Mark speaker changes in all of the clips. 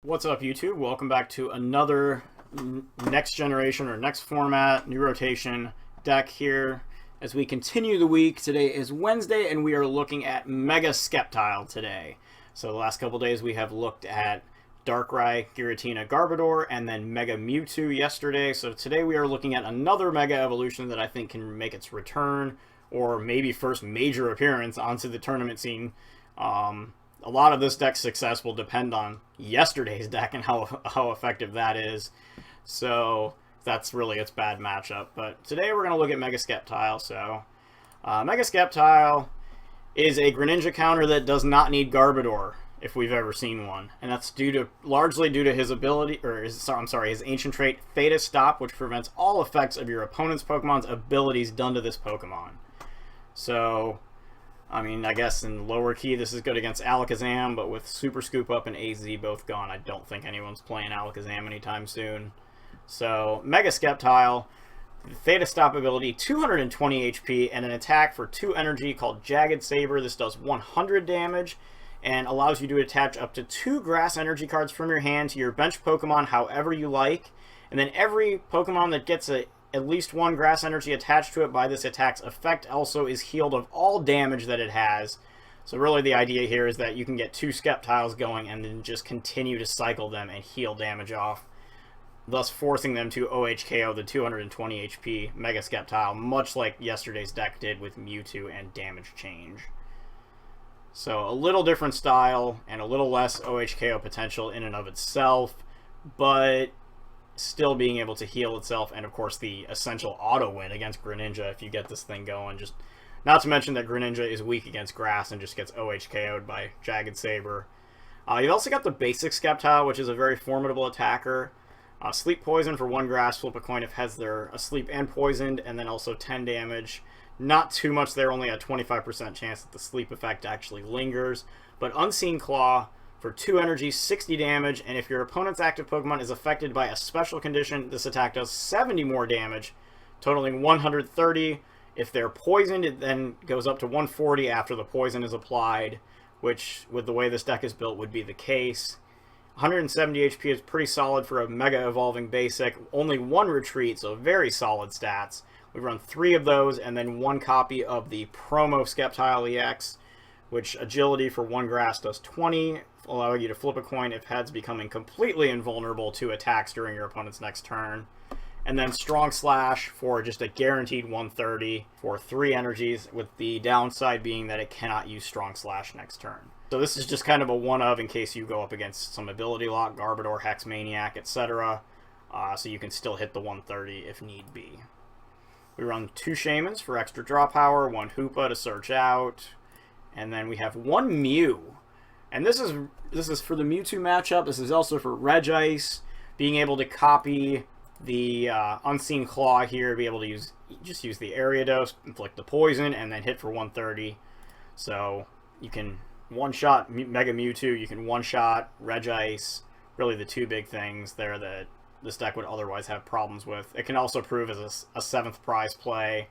Speaker 1: What's up, YouTube? Welcome back to another next generation or next format, new rotation deck here as we continue the week. Today is Wednesday and we are looking at Mega Sceptile today. So the last couple days we have looked at Darkrai, Giratina, Garbodor, and then Mega Mewtwo yesterday. So today we are looking at another Mega Evolution that I think can make its return or maybe first major appearance onto the tournament scene. A lot of this deck's success will depend on yesterday's deck and how effective that is. So that's really its bad matchup. But today we're going to look at Mega Sceptile. So Mega Sceptile is a Greninja counter that does not need Garbodor, if we've ever seen one. And that's largely due to his ability, his ancient trait, Theta Stop, which prevents all effects of your opponent's Pokemon's abilities done to this Pokemon. So I mean, I guess in lower key this is good against Alakazam, but with Super Scoop Up and AZ both gone, I don't think anyone's playing Alakazam anytime soon. So, Mega Sceptile, Theta Stop ability, 220 HP, and an attack for 2 energy called Jagged Saber. This does 100 damage, and allows you to attach up to 2 Grass Energy cards from your hand to your bench Pokemon however you like. And then every Pokemon that gets at least 1 Grass Energy attached to it by this attack's effect also is healed of all damage that it has. So really the idea here is that you can get 2 Sceptiles going and then just continue to cycle them and heal damage off, thus forcing them to OHKO the 220 HP Mega Sceptile, much like yesterday's deck did with Mewtwo and Damage Change. So a little different style and a little less OHKO potential in and of itself, but still being able to heal itself, and of course the essential auto win against Greninja if you get this thing going. Just not to mention that Greninja is weak against grass and just gets OHKO'd by Jagged Saber. You've also got the basic Sceptile, which is a very formidable attacker. Sleep Poison for 1 grass, flip a coin if heads they're asleep and poisoned, and then also 10 damage. Not too much there, only a 25% chance that the sleep effect actually lingers. But Unseen Claw for 2 energy, 60 damage, and if your opponent's active Pokemon is affected by a special condition, this attack does 70 more damage, totaling 130. If they're poisoned, it then goes up to 140 after the poison is applied, which, with the way this deck is built, would be the case. 170 HP is pretty solid for a Mega Evolving Basic. Only 1 retreat, so very solid stats. We run 3 of those, and then 1 copy of the promo Sceptile-EX, which agility for 1 grass does 20, allowing you to flip a coin if heads, becoming completely invulnerable to attacks during your opponent's next turn. And then Strong Slash for just a guaranteed 130 for 3 energies, with the downside being that it cannot use Strong Slash next turn. So this is just kind of a one-of in case you go up against some ability lock, Garbodor, Hex Maniac, etc. So you can still hit the 130 if need be. We run 2 Shamans for extra draw power, 1 Hoopa to search out, and then we have 1 Mew. And this is for the Mewtwo matchup. This is also for Regice, being able to copy the Unseen Claw here, be able to use the Ariados, inflict the poison, and then hit for 130. So you can one-shot Mega Mewtwo, you can one-shot Regice, really the 2 big things there that this deck would otherwise have problems with. It can also prove as a 7th prize play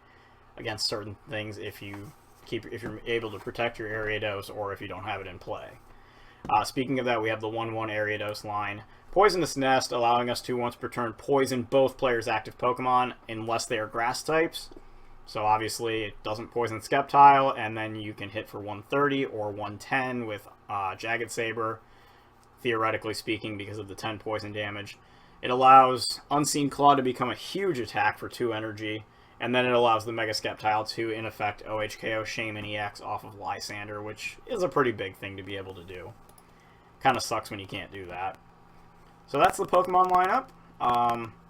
Speaker 1: against certain things if you're able to protect your Ariados or if you don't have it in play. Speaking of that, we have the 1/1 Ariados line. Poisonous Nest, allowing us to once per turn poison both players' active Pokemon unless they are grass types. So obviously it doesn't poison Sceptile, and then you can hit for 130 or 110 with Jagged Saber, theoretically speaking, because of the 10 poison damage. It allows Unseen Claw to become a huge attack for 2 energy, and then it allows the Mega Sceptile to, in effect, OHKO Shaman EX off of Lysander, which is a pretty big thing to be able to do. Kind of sucks when you can't do that. So that's the Pokemon lineup.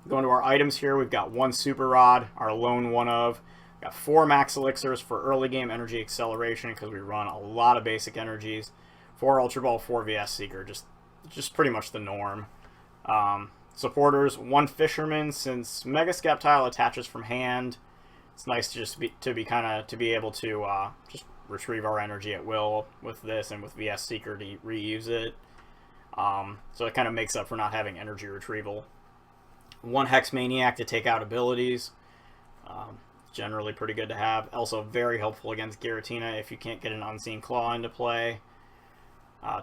Speaker 1: Going to our items here, we've got 1 Super Rod, our lone one-of. We've got 4 Max Elixirs for early game energy acceleration, because we run a lot of basic energies. 4 Ultra Ball, 4 VS Seeker, just pretty much the norm. Supporters, 1 Fisherman, since Mega Sceptile attaches from hand. It's nice to just be able to just retrieve our energy at will with this, and with VS Seeker to reuse it. So it kind of makes up for not having energy retrieval. 1 Hex Maniac to take out abilities. Generally pretty good to have. Also very helpful against Giratina if you can't get an Unseen Claw into play.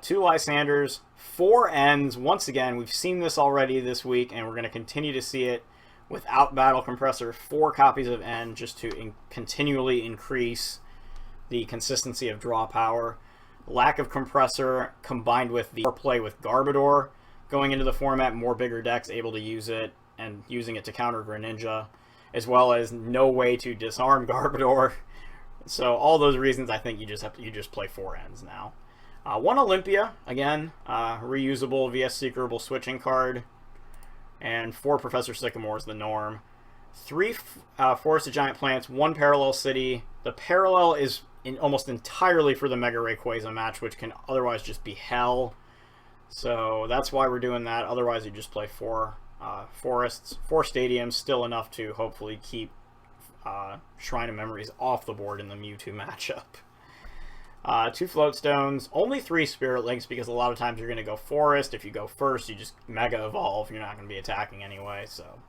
Speaker 1: 2 Lysanders, 4 Ns. Once again, we've seen this already this week, and we're going to continue to see it without Battle Compressor. 4 copies of N just to continually increase the consistency of draw power. Lack of Compressor combined with the play with Garbodor going into the format, more bigger decks able to use it and using it to counter Greninja, as well as no way to disarm Garbodor. So all those reasons, I think you just play 4 Ns now. 1 Olympia, again, reusable VS Secretable switching card, and 4 Professor Sycamore is the norm. 3 Forested Giant Plants, 1 Parallel City. The Parallel is almost entirely for the Mega Rayquaza match, which can otherwise just be hell. So that's why we're doing that. Otherwise, you just play 4 forests, 4 stadiums, still enough to hopefully keep Shrine of Memories off the board in the Mewtwo matchup. 2 Float Stones, only 3 Spirit Links, because a lot of times you're going to go Forest. If you go first, you just Mega Evolve. You're not going to be attacking anyway, so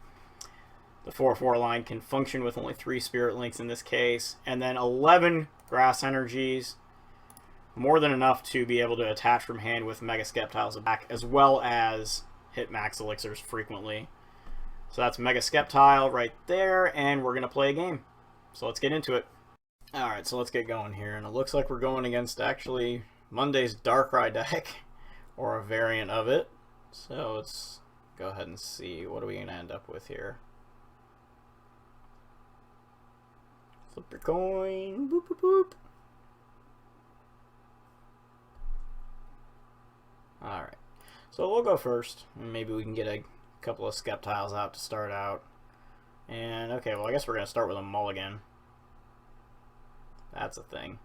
Speaker 1: the 4/4 line can function with only 3 Spirit Links in this case. And then 11 Grass Energies, more than enough to be able to attach from hand with Mega Sceptiles back, as well as hit Max Elixirs frequently. So that's Mega Sceptile right there, and we're going to play a game. So let's get into it. Alright, so let's get going here, and it looks like we're going against actually Monday's Darkrai deck, or a variant of it. So let's go ahead and see, what are we going to end up with here? Flip your coin, boop boop boop. Alright, so we'll go first, and maybe we can get a couple of Sceptiles out to start out. And okay, well I guess we're going to start with a Mulligan. That's a thing.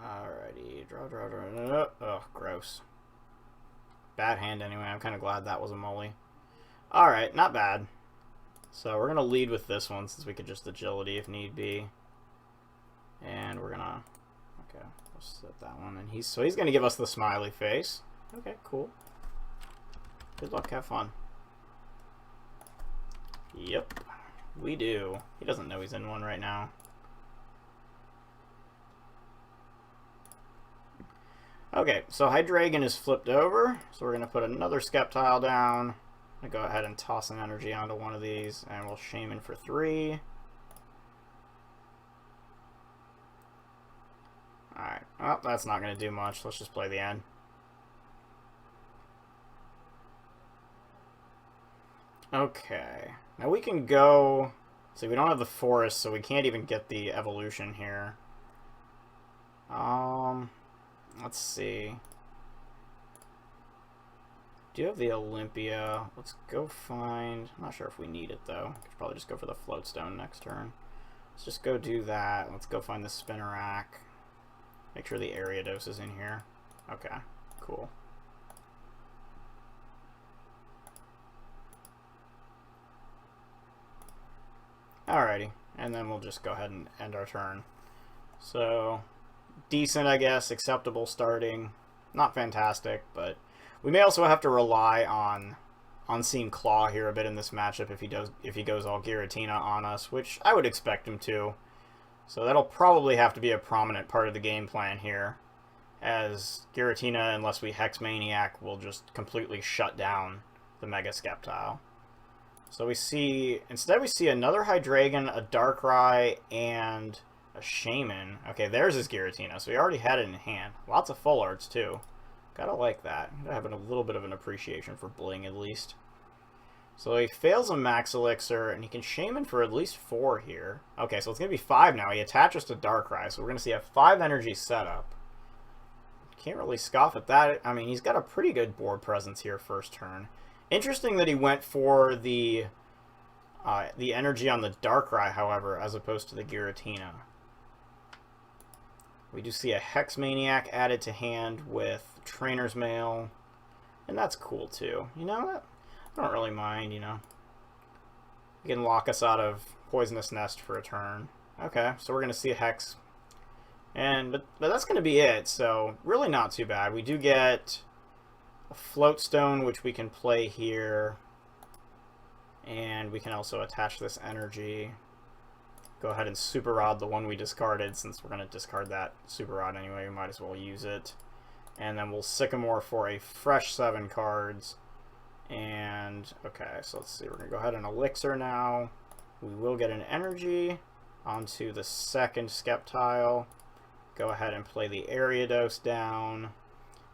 Speaker 1: Alrighty, draw. Oh, gross. Bad hand anyway. I'm kind of glad that was a Mully. Alright, not bad. So we're going to lead with this one since we could just agility if need be. And we're going to... Okay, we'll set that one. And he's going to give us the smiley face. Okay, cool. Good luck, have fun. Yep, we do. He doesn't know he's in one right now. Okay, so Hydreigon is flipped over, so we're going to put another Sceptile down. I'm going to go ahead and toss an energy onto one of these, and we'll Shaman for 3. Alright, well, that's not going to do much. Let's just play the end. Okay, now we can go... See, we don't have the forest, so we can't even get the evolution here. Let's see. Do you have the Olympia? Let's go find... I'm not sure if we need it, though. We could probably just go for the Floatstone next turn. Let's just go do that. Let's go find the Spinnerack. Make sure the Ariados is in here. Okay, cool. Alrighty, and then we'll just go ahead and end our turn. So, decent, I guess, acceptable starting. Not fantastic, but we may also have to rely on Unseen Claw here a bit in this matchup if he goes all Giratina on us, which I would expect him to. So that'll probably have to be a prominent part of the game plan here, as Giratina, unless we Hex Maniac, will just completely shut down the Mega Sceptile. So we see, instead we see another Hydreigon, a Darkrai, and a Shaman. Okay, there's his Giratina, so we already had it in hand. Lots of full arts, too. Gotta like that. Gotta have a little bit of an appreciation for bling, at least. So he fails a Max Elixir, and he can Shaman for at least 4 here. Okay, so it's gonna be 5 now. He attaches to Darkrai, so we're gonna see a 5 energy setup. Can't really scoff at that. I mean, he's got a pretty good board presence here first turn. Interesting that he went for the energy on the Darkrai, however, as opposed to the Giratina. We do see a Hex Maniac added to hand with Trainer's Mail, and that's cool too. You know what? I don't really mind, you know. You can lock us out of Poisonous Nest for a turn. Okay, so we're going to see a Hex. But that's going to be it, so really not too bad. We do get a Floatstone, which we can play here. And we can also attach this energy. go ahead and Super Rod the one we discarded. Since we're going to discard that Super Rod anyway, we might as well use it. And then we'll Sycamore for a fresh 7 cards. And, okay, so let's see. We're going to go ahead and Elixir now. We will get an energy onto the second Sceptile. Go ahead and play the Ariados down.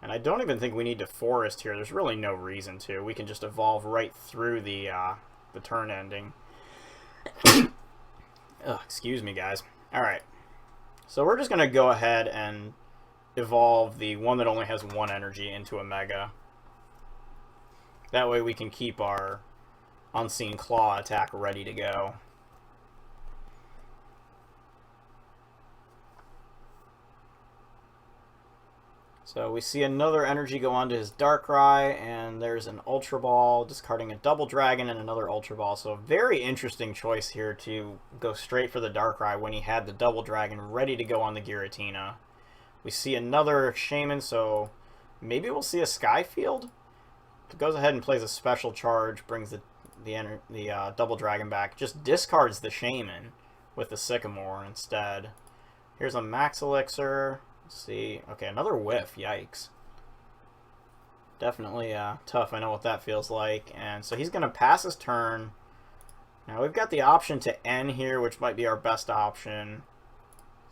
Speaker 1: And I don't even think we need to Forest here. There's really no reason to. We can just evolve right through the turn ending. Ugh, excuse me, guys. Alright. So we're just going to go ahead and evolve the one that only has 1 energy into a Mega. That way we can keep our Unseen Claw attack ready to go. So we see another energy go onto his Darkrai, and there's an Ultra Ball, discarding a Double Dragon and another Ultra Ball. So a very interesting choice here to go straight for the Darkrai when he had the Double Dragon ready to go on the Giratina. We see another Shaman, so maybe we'll see a Skyfield. It goes ahead and plays a special charge, brings the Double Dragon back, just discards the Shaman with the Sycamore instead. Here's a Max Elixir. Let's see. Okay, another whiff. Yikes. Definitely tough. I know what that feels like. And so he's going to pass his turn. Now we've got the option to N here, which might be our best option.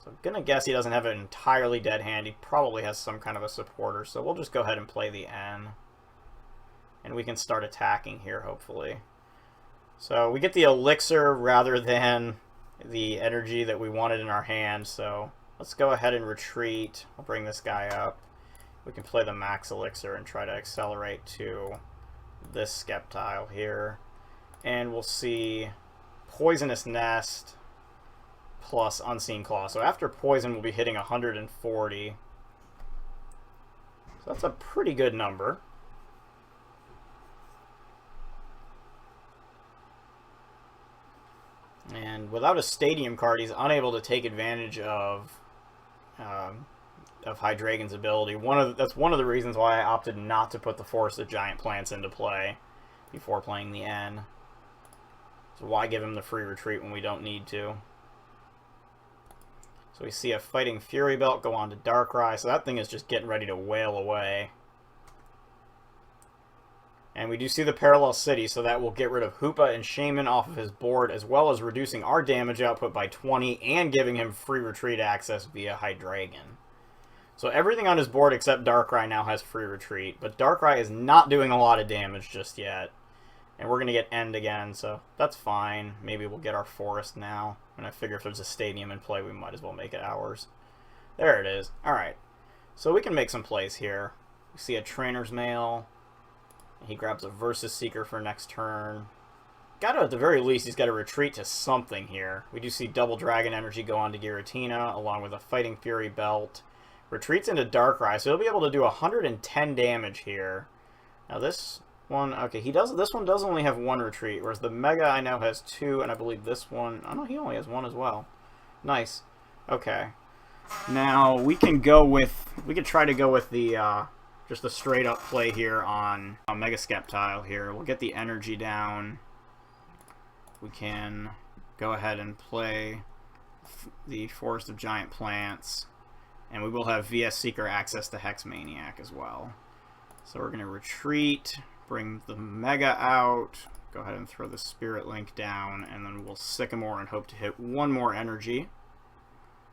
Speaker 1: So I'm going to guess he doesn't have an entirely dead hand. He probably has some kind of a supporter. So we'll just go ahead and play the N. And we can start attacking here, hopefully. So we get the Elixir rather than the energy that we wanted in our hand. So let's go ahead and retreat. I'll bring this guy up. We can play the Max Elixir and try to accelerate to this Sceptile here. And we'll see Poisonous Nest plus Unseen Claw. So after Poison, we'll be hitting 140. So that's a pretty good number. And without a Stadium card, he's unable to take advantage of Hydreigon's ability. That's one of the reasons why I opted not to put the Forest of Giant Plants into play before playing the N. So why give him the free retreat when we don't need to? So we see a Fighting Fury Belt go on to Darkrai, so that thing is just getting ready to wail away. And we do see the Parallel City, so that will get rid of Hoopa and Shaman off of his board, as well as reducing our damage output by 20 and giving him free retreat access via Hydreigon. So everything on his board except Darkrai now has free retreat, but Darkrai is not doing a lot of damage just yet. And we're going to get End again, so that's fine. Maybe we'll get our Forest now. And I figure if there's a Stadium in play, we might as well make it ours. There it is. Alright. So we can make some plays here. We see a Trainer's Mail. He grabs a Versus Seeker for next turn. At the very least, he's got to retreat to something here. We do see Double Dragon Energy go on to Giratina, along with a Fighting Fury Belt. Retreats into Darkrai, so he'll be able to do 110 damage here. Now this one, okay, this one does only have 1 retreat, whereas the Mega I know has 2, and I believe this one, oh no, he only has 1 as well. Nice. Okay. Now we can try to go with the just a straight up play here on a Mega Sceptile here. We'll get the energy down. We can go ahead and play the Forest of Giant Plants. And we will have VS Seeker access to Hex Maniac as well. So we're going to retreat, bring the Mega out, go ahead and throw the Spirit Link down, and then we'll Sycamore and hope to hit 1 more energy.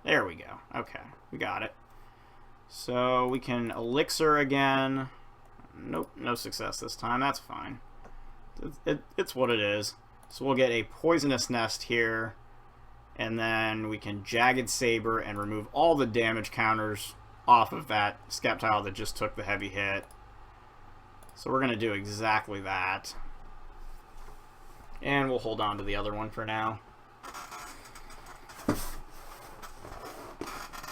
Speaker 1: There we go. Okay, we got it. So we can Elixir again. Nope, no success this time. That's fine. It's what it is. So we'll get a Poisonous Nest here, and then we can Jagged Saber and remove all the damage counters off of that Sceptile that just took the heavy hit. So we're going to do exactly that. And we'll hold on to the other one for now.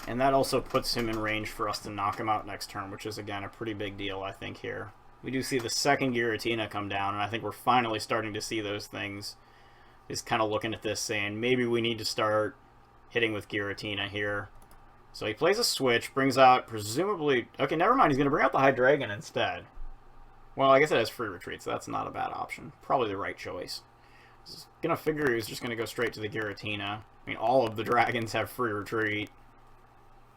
Speaker 1: And that also puts him in range for us to knock him out next turn, which is, again, a pretty big deal, I think, here. We do see the second Giratina come down, and I think we're finally starting to see those things. He's kind of looking at this saying, maybe we need to start hitting with Giratina here. So he plays a switch, brings out, presumably... Okay, never mind, he's going to bring out the Hydreigon instead. Well, I guess it has free retreat, so that's not a bad option. Probably the right choice. was gonna figure he was just gonna go straight to the Giratina. I mean, all of the dragons have free retreat.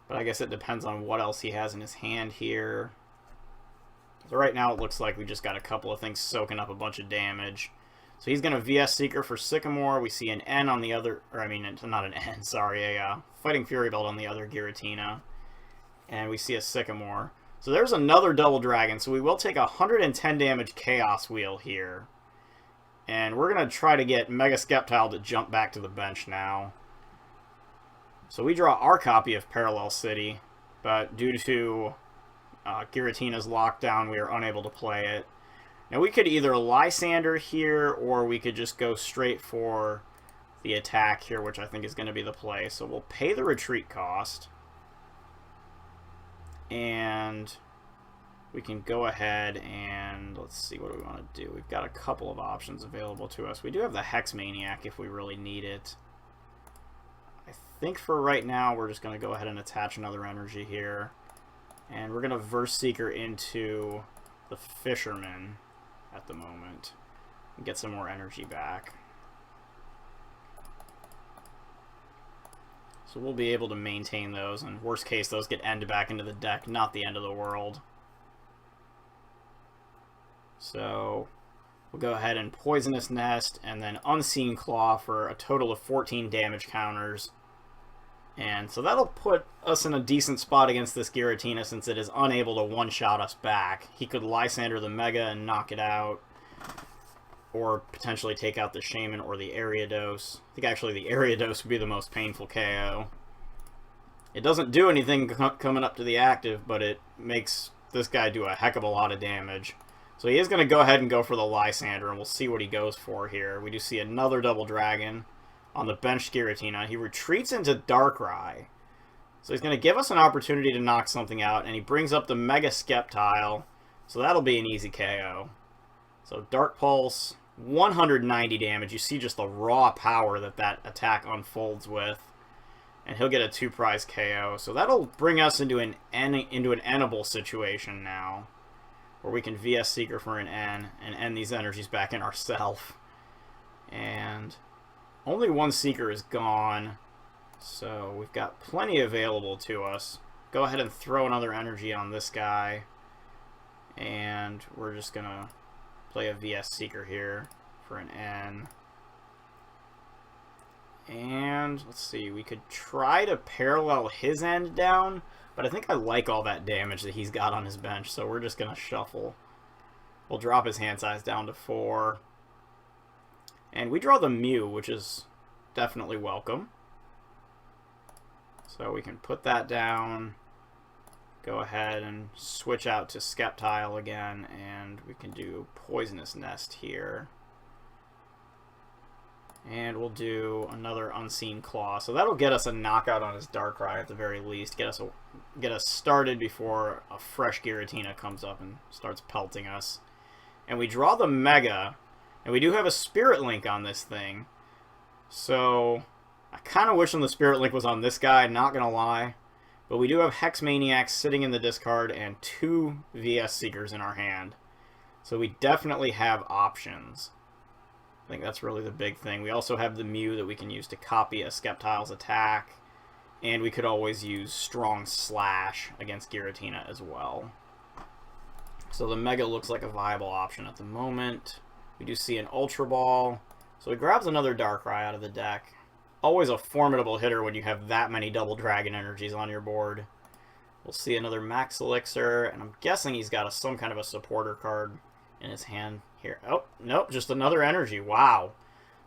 Speaker 1: But I guess it depends on what else he has in his hand here. So right now it looks like we just got a couple of things soaking up a bunch of damage. So he's going to VS Seeker for Sycamore. We see an N on the other, or I mean, not an N, sorry, a Fighting Fury Belt on the other Giratina. And we see a Sycamore. So there's another double dragon. So we will take 110 damage Chaos Wheel here. And we're going to try to get Mega Sceptile to jump back to the bench now. So we draw our copy of Parallel City, but due to Giratina's lockdown, we are unable to play it. Now we could either Lysander here, or we could just go straight for the attack here, which I think is going to be the play. So we'll pay the retreat cost. And we can go ahead and, let's see, what do we want to do? We've got a couple of options available to us. We do have the Hex Maniac if we really need it. I think for right now, we're just going to go ahead and attach another energy here. And we're going to Verse Seeker into the Fisherman at the moment and get some more energy back. So we'll be able to maintain those, and worst case, those get ended back into the deck, not the end of the world. So we'll go ahead and Poisonous Nest, and then Unseen Claw for a total of 14 damage counters. And so that'll put us in a decent spot against this Giratina, since it is unable to one-shot us back. He could Lysander the Mega and knock it out, or potentially take out the Shaman or the Ariados. I think actually the Ariados would be the most painful KO. It doesn't do anything coming up to the active, but it makes this guy do a heck of a lot of damage. So he is going to go ahead and go for the Lysander, and we'll see what he goes for here. We do see another double dragon on the bench Giratina. He retreats into Darkrai. So he's going to give us an opportunity to knock something out, and he brings up the Mega Sceptile. So that'll be an easy KO. So Dark Pulse, 190 damage. You see just the raw power that that attack unfolds with. And he'll get a 2-prize KO. So that'll bring us into an N-able situation now, where we can VS Seeker for an N and end these energies back in ourself. And only one Seeker is gone, so we've got plenty available to us. Go ahead and throw another energy on this guy, and we're just going to play a VS Seeker here for an N. And let's see, we could try to parallel his end down, but I think I like all that damage that he's got on his bench, so we're just going to shuffle. We'll drop his hand size down to 4. And we draw the Mew, which is definitely welcome. So we can put that down, go ahead and switch out to Sceptile again, and we can do Poisonous Nest here. And we'll do another Unseen Claw. So that'll get us a knockout on his Darkrai at the very least. Get us started before a fresh Giratina comes up and starts pelting us. And we draw the Mega. And we do have a Spirit Link on this thing. So I kind of wish the Spirit Link was on this guy, not going to lie. But we do have Hex Maniacs sitting in the discard and 2 VS Seekers in our hand. So we definitely have options. I think that's really the big thing. We also have the Mew that we can use to copy a Sceptile's attack. And we could always use Strong Slash against Giratina as well. So the Mega looks like a viable option at the moment. We do see an Ultra Ball. So he grabs another Darkrai out of the deck. Always a formidable hitter when you have that many double dragon energies on your board. We'll see another Max Elixir, and I'm guessing he's got some kind of a supporter card in his hand here. Oh, nope, just another energy. Wow.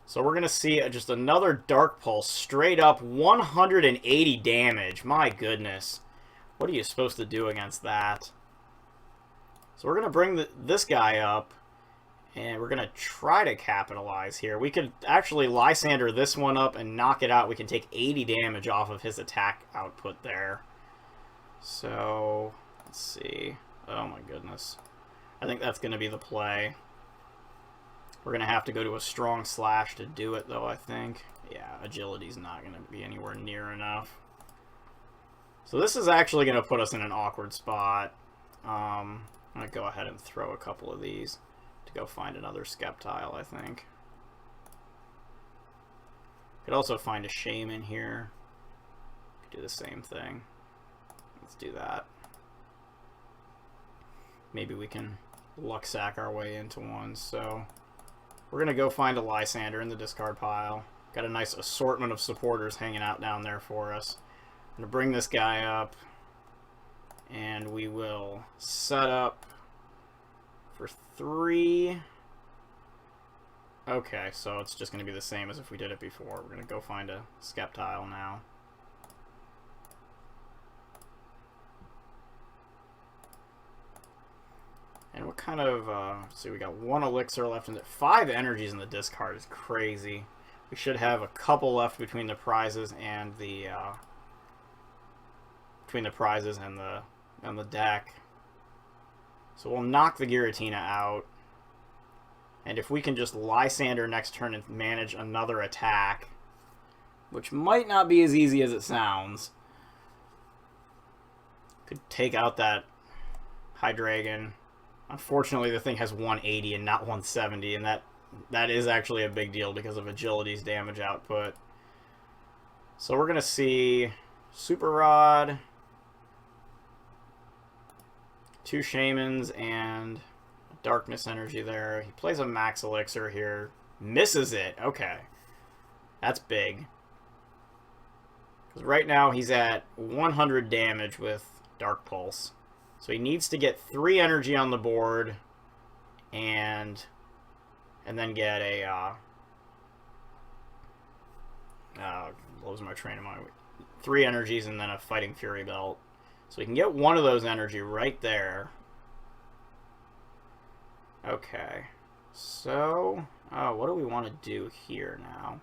Speaker 1: So we're going to see just another Dark Pulse, straight up 180 damage. My goodness. What are you supposed to do against that? So we're going to bring this guy up, and we're going to try to capitalize here. We could actually Lysander this one up and knock it out. We can take 80 damage off of his attack output there. So, let's see. Oh my goodness. I think that's going to be the play. We're going to have to go to a Strong Slash to do it, though, I think. Yeah, Agility's not going to be anywhere near enough. So this is actually going to put us in an awkward spot. I'm going to go ahead and throw a couple of these to go find another Sceptile, I think. Could also find a Shaman here. Could do the same thing. Let's do that. Maybe we can luck sack our way into one. So we're going to go find a Lysander in the discard pile. Got a nice assortment of supporters hanging out down there for us. I'm going to bring this guy up. And we will set up for 3. Okay, so it's just going to be the same as if we did it before. We're going to go find a Sceptile now. And what kind of, let's see, we got 1 elixir left in it. 5 energies in the discard is crazy. We should have a couple left between the prizes and the, and the deck. So we'll knock the Giratina out. And if we can just Lysander next turn and manage another attack, which might not be as easy as it sounds, could take out that Hydreigon. Unfortunately, the thing has 180 and not 170, and that is actually a big deal because of Agility's damage output. So we're going to see Super Rod, 2 Shamans, and Darkness Energy there. He plays a Max Elixir here. Misses it. Okay. That's big. Because right now he's at 100 damage with Dark Pulse. So he needs to get 3 energy on the board and then get a losing my train of mind. 3 energies and then a Fighting Fury Belt. So we can get 1 of those energy right there. Okay. So, what do we want to do here now?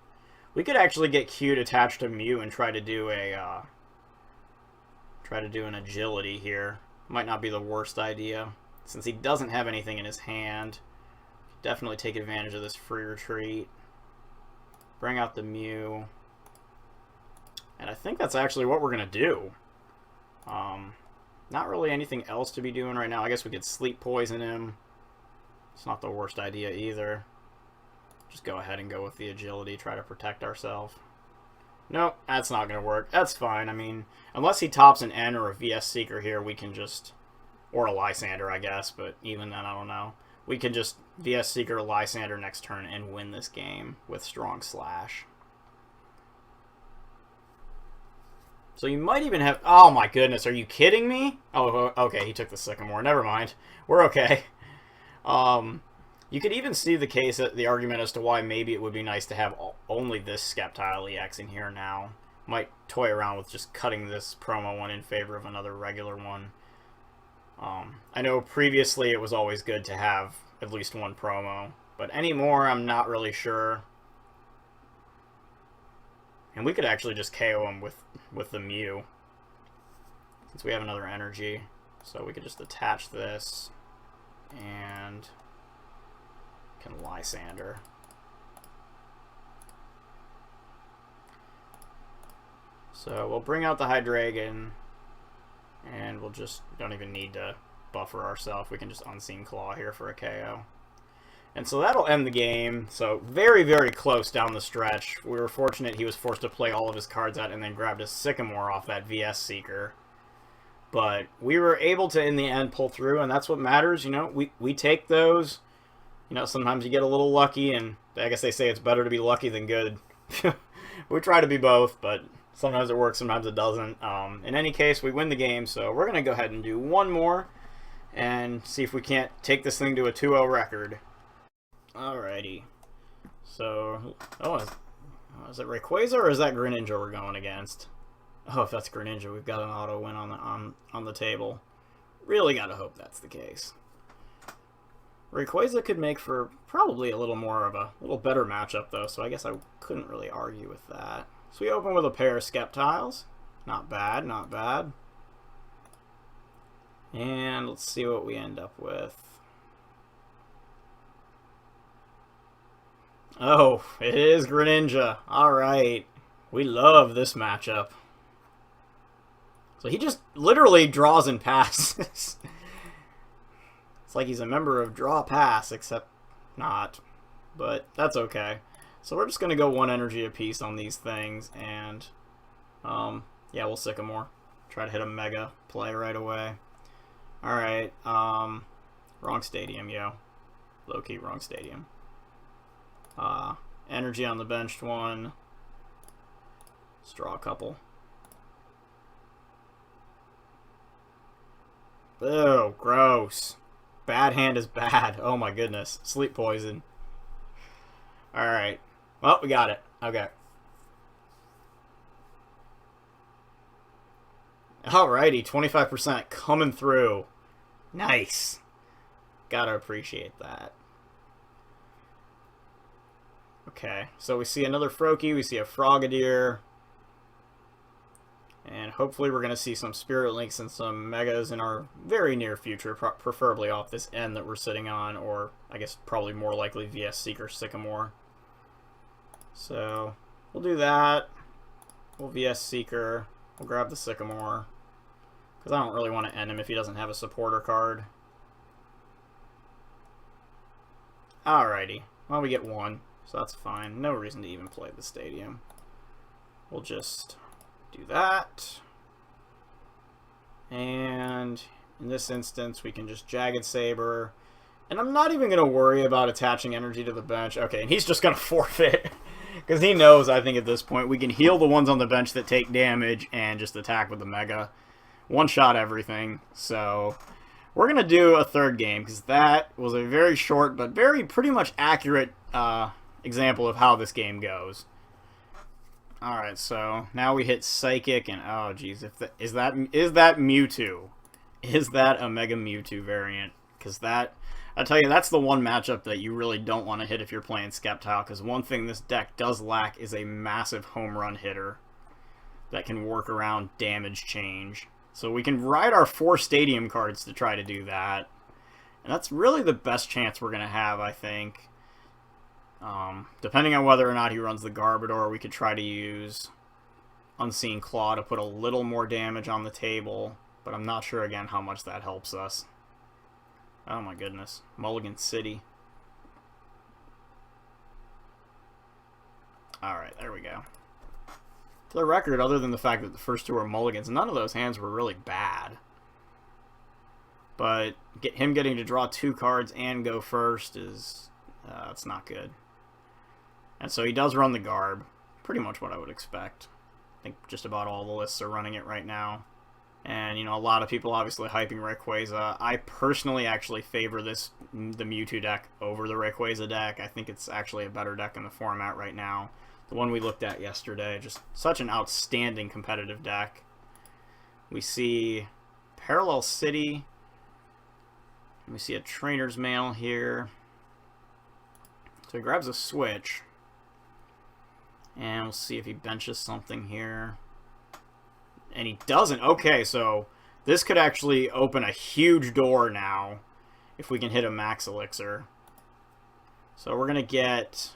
Speaker 1: We could actually get Cute attached to Mew and try to do an agility here. Might not be the worst idea. Since he doesn't have anything in his hand, definitely take advantage of this free retreat. Bring out the Mew. And I think that's actually what we're going to do. Not really anything else to be doing right now. I guess we could Sleep Poison him. It's not the worst idea either. Just go ahead and go with the agility, try to protect ourselves. Nope, that's not going to work. That's fine. I mean, unless he tops an N or a VS Seeker here, we can just... Or a Lysander, I guess, but even then, I don't know. We can just VS Seeker Lysander next turn and win this game with Strong Slash. So you might even have... Oh my goodness, are you kidding me? Oh, okay, he took the Sycamore. Never mind. We're okay. You could even see the argument as to why maybe it would be nice to have only this Sceptile-EX in here now. Might toy around with just cutting this promo one in favor of another regular one. I know previously it was always good to have at least 1 promo, but anymore I'm not really sure. And we could actually just KO him with the Mew, since we have another energy. So we could just attach this and can Lysander. So we'll bring out the Hydreigon, and we'll just, don't even need to buffer ourselves. We can just Unseen Claw here for a KO. And so that'll end the game. So very, very close down the stretch. We were fortunate he was forced to play all of his cards out and then grabbed a Sycamore off that VS Seeker. But we were able to, in the end, pull through, and that's what matters. You know, we take those. You know, sometimes you get a little lucky, and I guess they say it's better to be lucky than good. We try to be both, but sometimes it works, sometimes it doesn't. In any case, we win the game, so we're going to go ahead and do one more and see if we can't take this thing to a 2-0 record. Alrighty. So, is it Rayquaza or is that Greninja we're going against? Oh, if that's Greninja, we've got an auto win on the table. Really gotta hope that's the case. Rayquaza could make for probably a little better matchup though, so I guess I couldn't really argue with that. So we open with a pair of Sceptiles. Not bad, not bad. And let's see what we end up with. Oh, it is Greninja. Alright. We love this matchup. So he just literally draws and passes. It's like he's a member of Draw Pass, except not. But that's okay. So we're just going to go 1 energy apiece on these things, and yeah, we'll Sycamore. Try to hit a Mega play right away. Alright, wrong stadium, yo. Low-key wrong stadium. Energy on the benched one. Let's draw a couple. Ew, gross. Bad hand is bad. Oh my goodness. Sleep poison. Alright. Well, we got it. Okay. Alrighty, 25% coming through. Nice. Gotta appreciate that. Okay, so we see another Froakie, we see a Frogadier. And hopefully we're going to see some Spirit Links and some Megas in our very near future, preferably off this end that we're sitting on, or I guess probably more likely VS Seeker Sycamore. So we'll do that. We'll VS Seeker. We'll grab the Sycamore, because I don't really want to end him if he doesn't have a supporter card. Alrighty. Well, we get 1, so that's fine. No reason to even play the stadium. We'll just do that. And in this instance, we can just Jagged Saber. And I'm not even going to worry about attaching energy to the bench. Okay, and he's just going to forfeit. Because he knows, I think, at this point, we can heal the ones on the bench that take damage and just attack with the Mega. One-shot everything. So we're going to do a third game, because that was a very short but pretty much accurate example of how this game goes. Alright, so now we hit Psychic, and oh geez, is that Mewtwo? Is that a Mega Mewtwo variant? Because that, I tell you, that's the one matchup that you really don't want to hit if you're playing Sceptile, because one thing this deck does lack is a massive home run hitter that can work around damage change. So we can ride our 4 stadium cards to try to do that. And that's really the best chance we're going to have, I think. Depending on whether or not he runs the Garbodor, we could try to use Unseen Claw to put a little more damage on the table. But I'm not sure, again, how much that helps us. Oh my goodness. Mulligan City. Alright, there we go. For the record, other than the fact that the first 2 are mulligans, none of those hands were really bad. But him getting to draw 2 cards and go first is... that's not good. And so he does run the Garb. Pretty much what I would expect. I think just about all the lists are running it right now. And, you know, a lot of people obviously hyping Rayquaza. I personally actually favor the Mewtwo deck over the Rayquaza deck. I think it's actually a better deck in the format right now. The one we looked at yesterday. Just such an outstanding competitive deck. We see Parallel City. We see a Trainer's Mail here. So he grabs a Switch. And we'll see if he benches something here. And he doesn't. Okay, so this could actually open a huge door now if we can hit a Max Elixir. So we're going to get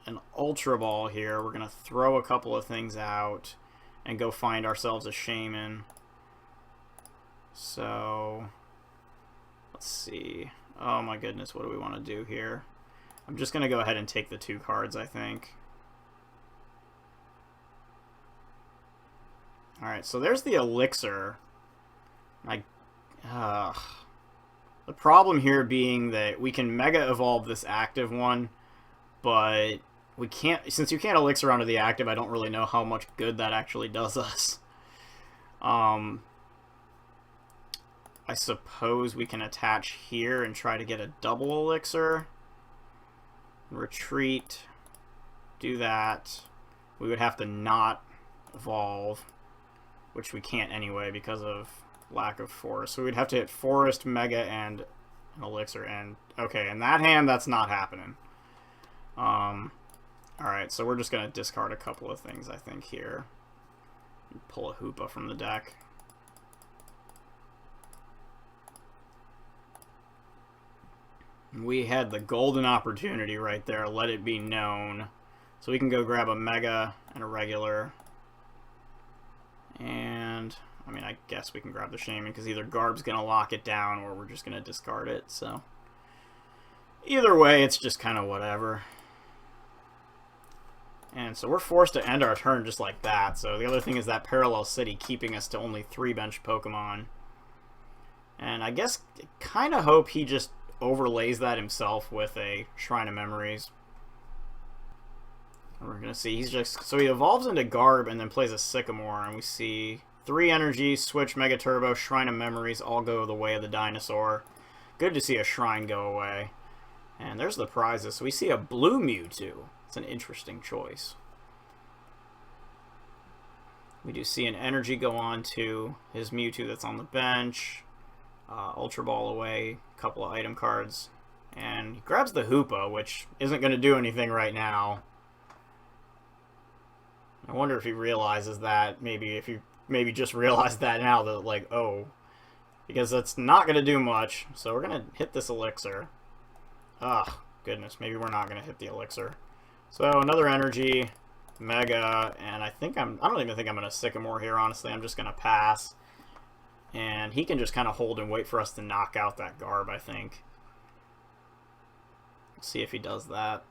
Speaker 1: an Ultra Ball here. We're going to throw a couple of things out and go find ourselves a Shaman. So let's see. Oh my goodness, what do we want to do here? I'm just going to go ahead and take the 2 cards, I think. Alright, so there's the Elixir. The problem here being that we can Mega Evolve this active one, but we can't, since you can't Elixir onto the active, I don't really know how much good that actually does us. I suppose we can attach here and try to get a double Elixir. Retreat. Do that. We would have to not evolve, which we can't anyway because of lack of forest. So we'd have to hit Forest, Mega, and an Elixir. And okay, in that hand, that's not happening. Alright, so we're just going to discard a couple of things, I think, here. Pull a Hoopa from the deck. We had the golden opportunity right there, let it be known. So we can go grab a Mega and a regular. And, I mean, I guess we can grab the Shaman, because either Garb's going to lock it down or we're just going to discard it, so. Either way, it's just kind of whatever. And so we're forced to end our turn just like that. So the other thing is that Parallel City keeping us to only 3 bench Pokemon. And I guess kind of hope he just overlays that himself with a Shrine of Memories. And we're going to see, so he evolves into Garb and then plays a Sycamore. And we see 3 energy, switch, Mega Turbo, Shrine of Memories, all go the way of the dinosaur. Good to see a Shrine go away. And there's the prizes. So we see a blue Mewtwo. It's an interesting choice. We do see an energy go on to his Mewtwo that's on the bench. Ultra Ball away, a couple of item cards. And he grabs the Hoopa, which isn't going to do anything right now. I wonder if he realizes that. Maybe just realized that now that, like, oh. Because that's not going to do much. So we're going to hit this Elixir. Ugh, goodness. Maybe we're not going to hit the Elixir. So another energy, Mega, and I don't even think I'm going to Sycamore here, honestly. I'm just going to pass. And he can just kind of hold and wait for us to knock out that Garb, I think. Let's see if he does that.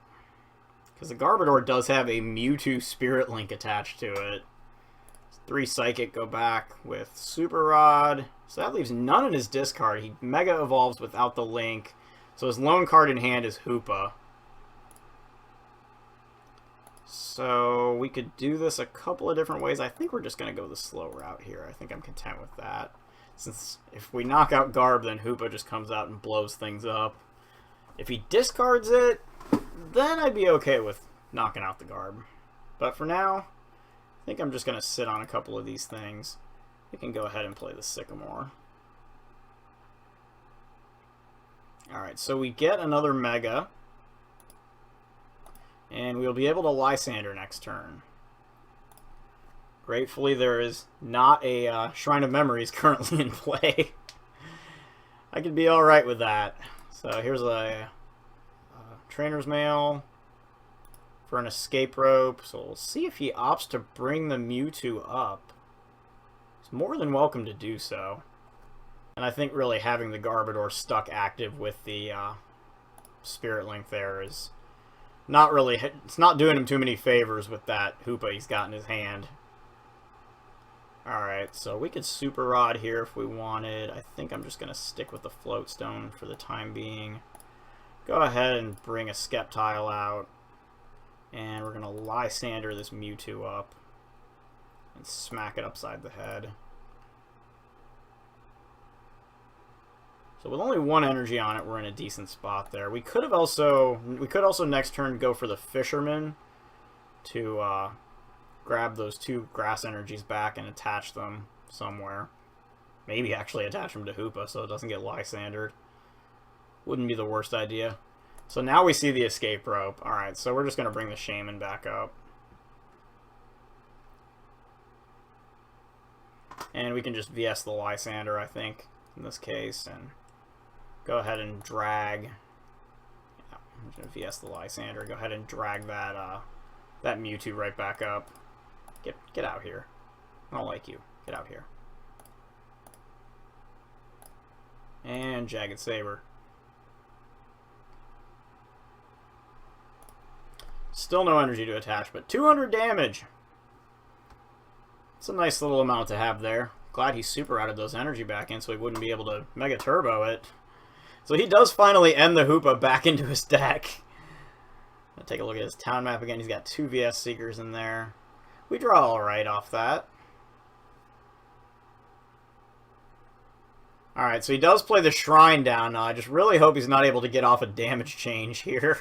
Speaker 1: Because the Garbodor does have a Mewtwo Spirit Link attached to it. 3 Psychic go back with Super Rod. So that leaves none in his discard. He Mega Evolves without the Link. So his lone card in hand is Hoopa. So we could do this a couple of different ways. I think we're just going to go the slow route here. I think I'm content with that. Since if we knock out Garb, then Hoopa just comes out and blows things up. If he discards it, then I'd be okay with knocking out the Garb. But for now, I think I'm just going to sit on a couple of these things. We can go ahead and play the Sycamore. Alright, so we get another Mega. And we'll be able to Lysander next turn. Gratefully, there is not a Shrine of Memories currently in play. I could be alright with that. So here's a Trainer's Mail for an Escape Rope. So we'll see if he opts to bring the Mewtwo up. He's more than welcome to do so. And I think really having the Garbodor stuck active with the Spirit Link there is not really, it's not doing him too many favors with that Hoopa he's got in his hand. Alright, so we could Super Rod here if we wanted. I think I'm just going to stick with the Float Stone for the time being. Go ahead and bring a Sceptile out. And we're going to Lysander this Mewtwo up. And smack it upside the head. So with only 1 energy on it, we're in a decent spot there. We could also next turn go for the Fisherman to grab those 2 grass energies back and attach them somewhere. Maybe actually attach them to Hoopa so it doesn't get Lysandered. Wouldn't be the worst idea. So now we see the Escape Rope. Alright, so we're just going to bring the Shaman back up. And we can just VS the Lysander, I think, in this case, and go ahead and drag. Yeah, I'm going to VS the Lysander. Go ahead and drag that that Mewtwo right back up. Get out here. I don't like you. Get out here. And Jagged Saber. Still no energy to attach, but 200 damage. It's a nice little amount to have there. Glad he super routed those energy back in so he wouldn't be able to Mega Turbo it. So he does finally end the Hoopa back into his deck. I'll take a look at his town map again. He's got 2 VS Seekers in there. We draw alright off that. Alright, so he does play the Shrine down now. I just really hope he's not able to get off a damage change here.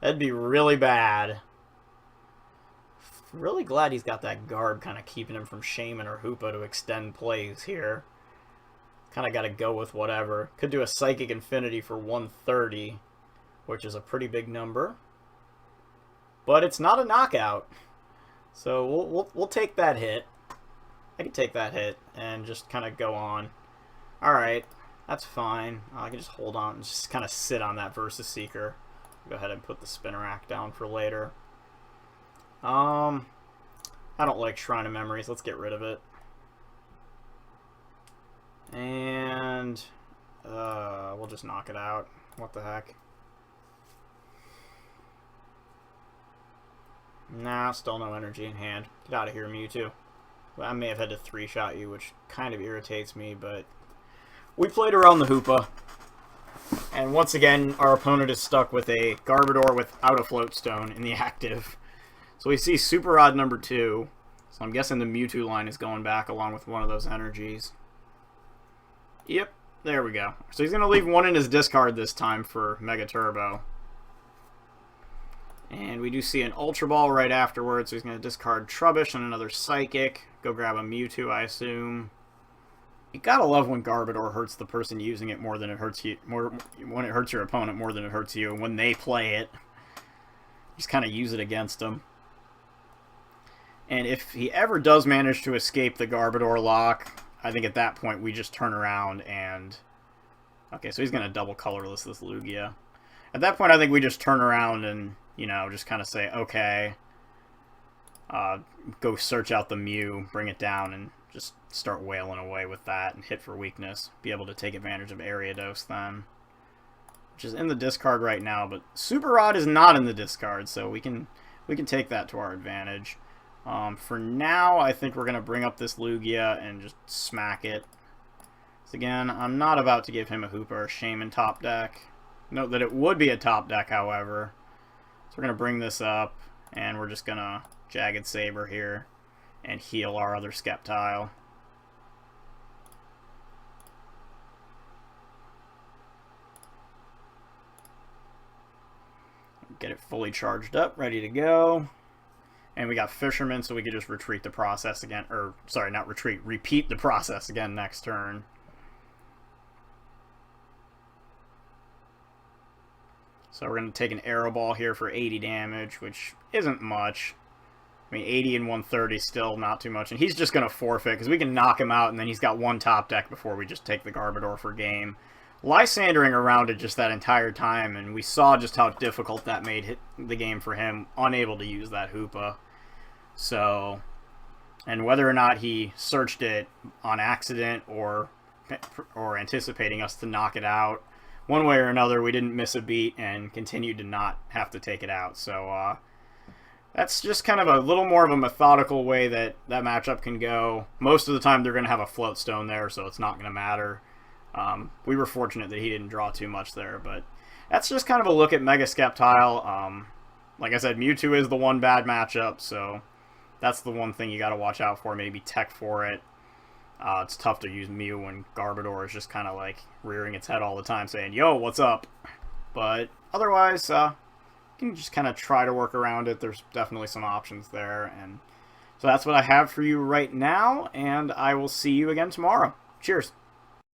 Speaker 1: That'd be really bad. Really glad he's got that Garb kind of keeping him from Shaman or Hoopa to extend plays here. Kind of got to go with whatever. Could do a Psychic Infinity for 130, which is a pretty big number. But it's not a knockout. So we'll take that hit. I can take that hit and just kind of go on. Alright, that's fine. I can just hold on and just kind of sit on that Versus Seeker. Go ahead and put the Spinnerack down for later. I don't like Shrine of Memories. Let's get rid of it. And we'll just knock it out. What the heck? Nah, still no energy in hand. Get out of here, Mewtwo. Well, I may have had to 3-shot you, which kind of irritates me, but we played around the Hoopa. And once again, our opponent is stuck with a Garbodor without a Floatstone in the active. So we see Super Rod number 2. So I'm guessing the Mewtwo line is going back along with one of those energies. Yep, there we go. So he's going to leave one in his discard this time for Mega Turbo. And we do see an Ultra Ball right afterwards, so he's going to discard Trubbish and another Psychic. Go grab a Mewtwo, I assume. You gotta love when Garbodor hurts the person using it more than it hurts you. When it hurts your opponent more than it hurts you, and when they play it, just kind of use it against them. And if he ever does manage to escape the Garbodor lock, I think at that point we just turn around and... Okay, so he's going to double colorless this Lugia. At that point I think we just turn around and, you know, just kind of say, okay, go search out the Mew, bring it down, and just start wailing away with that and hit for weakness. Be able to take advantage of Ariados then. Which is in the discard right now, but Super Rod is not in the discard, so we can take that to our advantage. For now, I think we're going to bring up this Lugia and just smack it. So again, I'm not about to give him a Hoopa or Shaman top deck. Note that it would be a top deck, however. So we're going to bring this up, and we're just going to Jagged Saber here and heal our other Sceptile. Get it fully charged up, ready to go. And we got Fisherman, so we could just retreat the process again. Or, sorry, not retreat. Repeat the process again next turn. So we're going to take an Arrow Ball here for 80 damage, which isn't much. I mean, 80 and 130 is still not too much. And he's just going to forfeit, because we can knock him out, and then he's got one top deck before we just take the Garbodor for game. Lysandering around it just that entire time, and we saw just how difficult that made the game for him, unable to use that Hoopa. So, and whether or not he searched it on accident or anticipating us to knock it out, one way or another, we didn't miss a beat and continued to not have to take it out. So, that's just kind of a little more of a methodical way that matchup can go. Most of the time, they're going to have a Floatstone there, so it's not going to matter. We were fortunate that he didn't draw too much there, but that's just kind of a look at Mega Sceptile. Like I said, Mewtwo is the one bad matchup, so that's the one thing you got to watch out for. Maybe tech for it. It's tough to use Mew when Garbodor is just kind of like rearing its head all the time saying, yo, what's up? But otherwise, you can just kind of try to work around it. There's definitely some options there. And so that's what I have for you right now, and I will see you again tomorrow. Cheers.